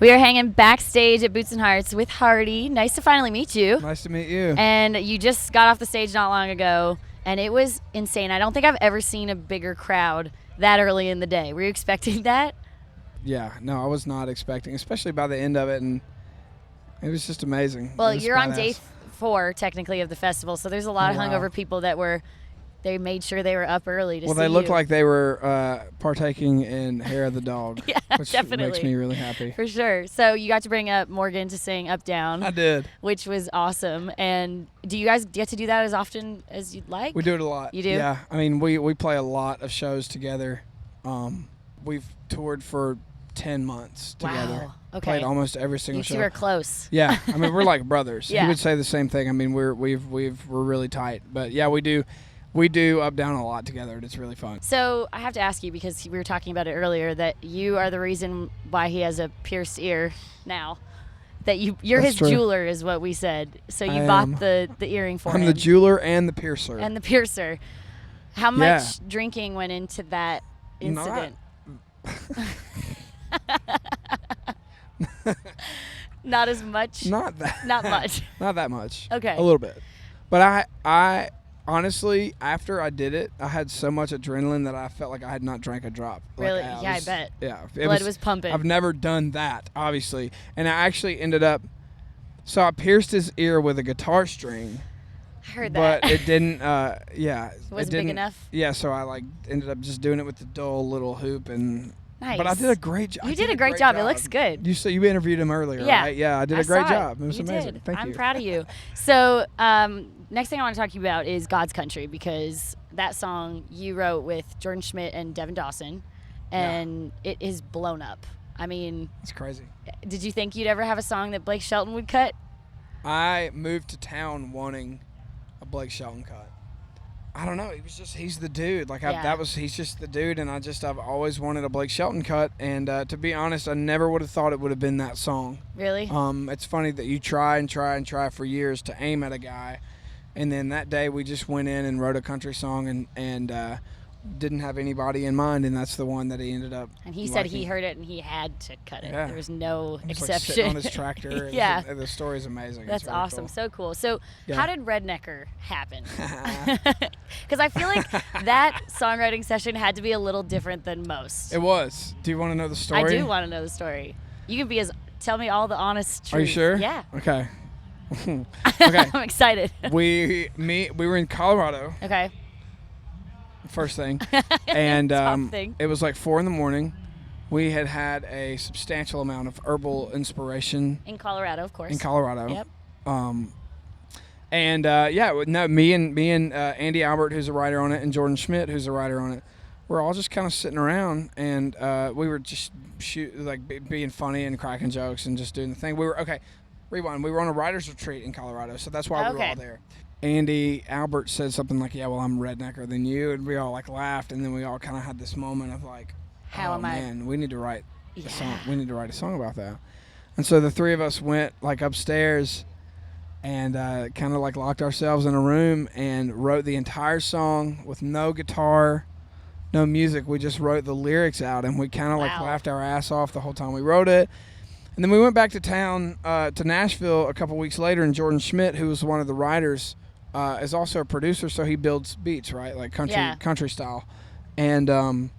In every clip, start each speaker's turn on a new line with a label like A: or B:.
A: We are hanging backstage at Boots and Hearts with Hardy. Nice to finally meet you.
B: Nice to meet you.
A: And you just got off the stage not long ago, and it was insane. I don't think I've ever seen a bigger crowd that early in the day. Were you expecting that?
B: Yeah, no, I was not expecting, especially by the end of it, and it was just amazing.
A: Well, you're on day 4, technically, of the festival, so there's a lot of hungover people that they made sure they were up early to see you.
B: Well, they looked like they were partaking in Hair of the Dog,
A: yeah,
B: which
A: definitely
B: makes me really happy.
A: For sure. So you got to bring up Morgan to sing Up Down.
B: I did.
A: Which was awesome. And do you guys get to do that as often as you'd like?
B: We do it a lot.
A: You do?
B: Yeah. I mean, we play a lot of shows together. We've toured for 10 months together.
A: Wow. Okay.
B: Played almost every single
A: you
B: show.
A: two are close.
B: Yeah. I mean, we're like brothers.
A: Yeah.
B: He would say the same thing. I mean, we're really tight. But yeah, we do Up Down a lot together, and it's really fun.
A: So I have to ask you, because we were talking about it earlier, that you are the reason why he has a pierced ear now. That you're
B: That's
A: his
B: true.
A: jeweler is what we said. So you bought the earring for him.
B: I'm the jeweler and the piercer.
A: And the piercer. How much drinking went into that incident? Not as much?
B: Not that.
A: Not much.
B: Not that much.
A: Okay.
B: A little bit. But I honestly, after I did it, I had so much adrenaline that I felt like I had not drank a drop.
A: Really?
B: Like,
A: I bet.
B: Yeah.
A: Blood was pumping.
B: I've never done that, obviously. And I actually ended up, so I pierced his ear with a guitar string.
A: I heard that.
B: But it didn't,
A: Wasn't big enough?
B: Yeah, so I ended up just doing it with the dull little hoop and...
A: Nice.
B: But I did a great job.
A: You did a great job. It looks good.
B: You interviewed him earlier,
A: yeah.
B: right? Yeah, I did a great job. It was
A: you
B: amazing.
A: Did.
B: Thank you.
A: I'm proud of you. So next thing I want to talk to you about is God's Country, because that song you wrote with Jordan Schmidt and Devin Dawson, and it is blown up. I mean...
B: It's crazy.
A: Did you think you'd ever have a song that Blake Shelton would cut?
B: I moved to town wanting a Blake Shelton cut. I don't know. He's the dude. He's just the dude, and I've always wanted a Blake Shelton cut. And to be honest, I never would have thought it would have been that song.
A: Really?
B: It's funny that you try and try and try for years to aim at a guy, and then that day we just went in and wrote a country song and didn't have anybody in mind, and that's the one that he ended up.
A: And he said he heard it and he had to cut it.
B: Yeah.
A: There was no
B: He was
A: exception.
B: sitting on his tractor.
A: Yeah.
B: The story's amazing.
A: That's
B: really
A: awesome.
B: Cool.
A: So cool. So
B: Yeah.
A: How did Rednecker happen? Because I feel like that songwriting session had to be a little different than most.
B: It was. Do you want to know the story?
A: I do want to know the story. You can tell me all the honest truth.
B: Are you sure?
A: Yeah.
B: Okay. Okay.
A: I'm excited.
B: We were in Colorado.
A: Okay.
B: First thing, and
A: Top thing.
B: It was like 4 a.m. We had a substantial amount of herbal inspiration
A: In Colorado, of course.
B: in Colorado.
A: Yep.
B: Me and Andy Albert, who's a writer on it, and Jordan Schmidt, who's a writer on it, we're all just kind of sitting around, and we were just being funny and cracking jokes and just doing the thing. Rewind. We were on a writer's retreat in Colorado, so that's why we were all there. Andy Albert said something like, "Yeah, well, I'm rednecker than you," and we all laughed, and then we all kind of had this moment of like,
A: How am I?
B: Man, we need to write
A: Yeah.
B: a song. We need to write a song about that. And so the three of us went upstairs and kind of locked ourselves in a room and wrote the entire song with no guitar, no music. We just wrote the lyrics out, and we kind of laughed our ass off the whole time we wrote it. And then we went back to town, to Nashville a couple weeks later, and Jordan Schmidt, who was one of the writers, is also a producer, so he builds beats, right, like country style. And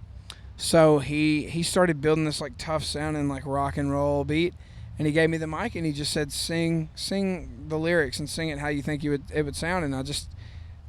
B: so he started building this tough sounding rock and roll beat, and he gave me the mic and he just said, sing the lyrics and sing it how you think it would sound. And I just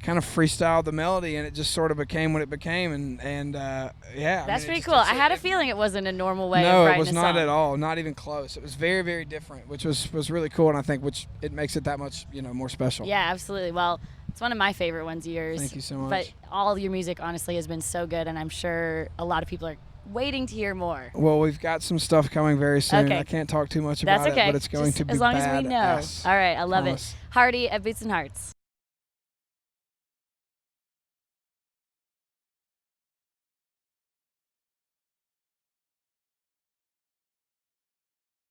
B: kind of freestyled the melody, and it just sort of became what it became. And
A: That's pretty cool. I had a feeling it wasn't a normal way of
B: No,
A: writing
B: it was
A: a
B: not
A: song.
B: at all. Not even close. It was very, very different, which was really cool, and I think it makes it that much more special.
A: Yeah, absolutely. Well, it's one of my favorite ones of yours.
B: Thank you so much.
A: But all of your music, honestly, has been so good, and I'm sure a lot of people are waiting to hear more.
B: Well, we've got some stuff coming very soon.
A: Okay.
B: I can't talk too much
A: That's
B: about
A: okay.
B: it, but it's going
A: Just
B: to be
A: as long as we know.
B: badass.
A: All right, I love
B: Promise.
A: it. Hardy at Boots and Hearts.